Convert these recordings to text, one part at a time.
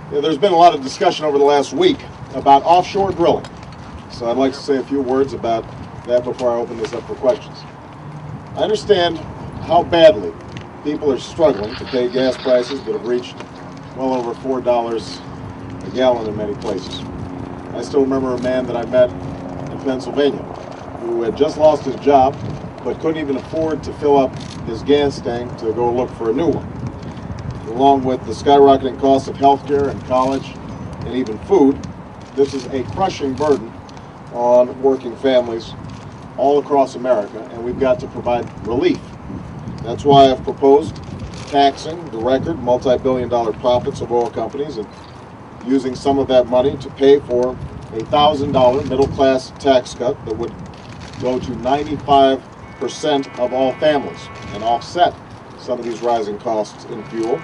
There's been a lot of discussion over the last week about offshore drilling. So I'd like to say a few words about that before I open this up for questions. I understand how badly people are struggling to pay gas prices that have reached well over $4 a gallon in many places. I still remember a man that I met in Pennsylvania who had just lost his job but couldn't even afford to fill up his gas tank to go look for a new one. Along with the skyrocketing cost of healthcare and college and even food, this is a crushing burden on working families all across America, and we've got to provide relief. That's why I've proposed taxing the record multi-billion-dollar profits of oil companies and using some of that money to pay for a $1,000 middle-class tax cut that would go to 95% of all families and offset some of these rising costs in fuel.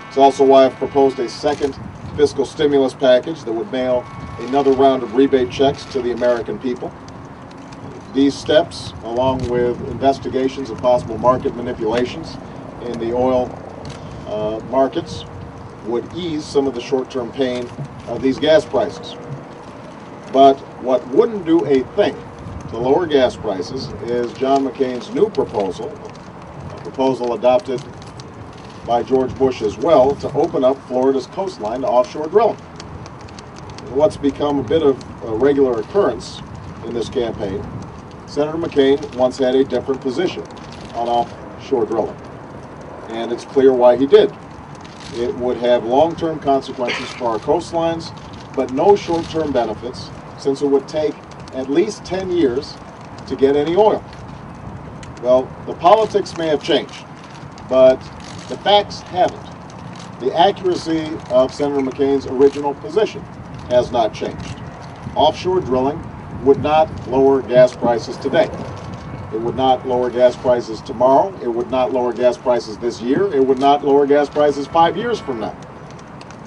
It's also why I've proposed a second fiscal stimulus package that would mail another round of rebate checks to the American people. These steps, along with investigations of possible market manipulations in the oil markets, would ease some of the short-term pain of these gas prices. But what wouldn't do a thing to lower gas prices is John McCain's new proposal, a proposal adopted by George Bush as well, to open up Florida's coastline to offshore drilling. What's become a bit of a regular occurrence in this campaign, Senator McCain once had a different position on offshore drilling, and it's clear why he did. It would have long-term consequences for our coastlines, but no short-term benefits, since it would take at least 10 years to get any oil. Well, the politics may have changed, but the facts haven't. The accuracy of Senator McCain's original position has not changed. Offshore drilling would not lower gas prices today. It would not lower gas prices tomorrow. It would not lower gas prices this year. It would not lower gas prices 5 years from now.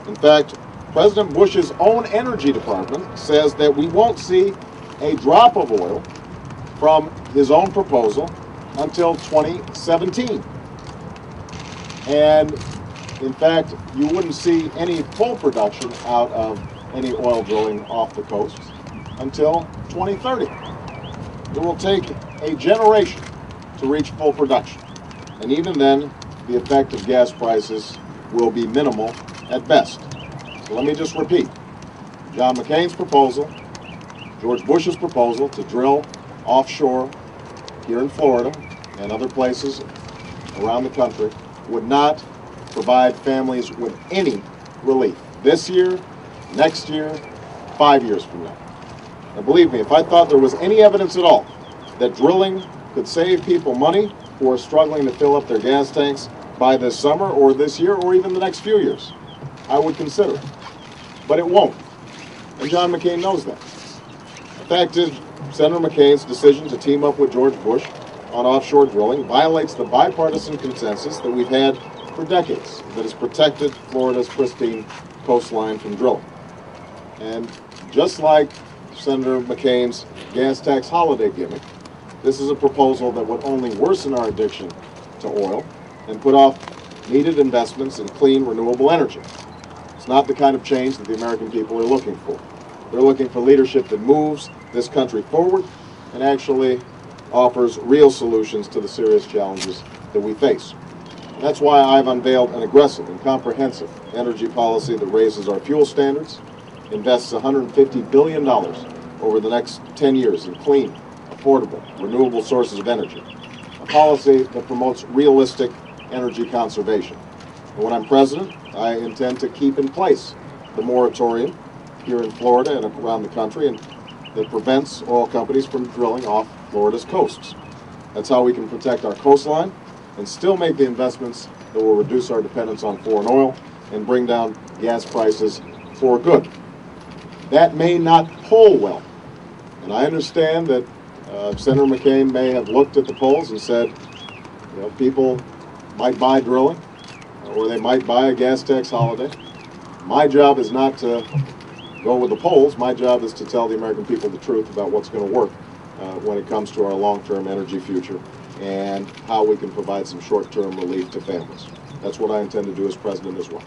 In fact, President Bush's own Energy Department says that we won't see a drop of oil from his own proposal until 2017. And in fact, you wouldn't see any full production out of any oil drilling off the coast until 2030. It will take a generation to reach full production. And even then, the effect of gas prices will be minimal at best. So let me just repeat. John McCain's proposal, George Bush's proposal to drill offshore here in Florida and other places around the country would not provide families with any relief this year, next year, 5 years from now. Now believe me, if I thought there was any evidence at all that drilling could save people money who are struggling to fill up their gas tanks by this summer or this year or even the next few years, I would consider it. But it won't. And John McCain knows that. The fact is, Senator McCain's decision to team up with George Bush on offshore drilling violates the bipartisan consensus that we've had for decades that has protected Florida's pristine coastline from drilling. And just like Senator McCain's gas tax holiday gimmick, this is a proposal that would only worsen our addiction to oil and put off needed investments in clean, renewable energy. It's not the kind of change that the American people are looking for. They're looking for leadership that moves this country forward and actually offers real solutions to the serious challenges that we face. And that's why I've unveiled an aggressive and comprehensive energy policy that raises our fuel standards, invests $150 billion over the next 10 years in clean, affordable, renewable sources of energy, a policy that promotes realistic energy conservation. And when I'm president, I intend to keep in place the moratorium here in Florida and around the country and that prevents oil companies from drilling off Florida's coasts. That's how we can protect our coastline and still make the investments that will reduce our dependence on foreign oil and bring down gas prices for good. That may not poll well, and I understand that Senator McCain may have looked at the polls and said, people might buy drilling, or they might buy a gas tax holiday. My job is not to go with the polls. My job is to tell the American people the truth about what's going to work when it comes to our long-term energy future and how we can provide some short-term relief to families. That's what I intend to do as president as well.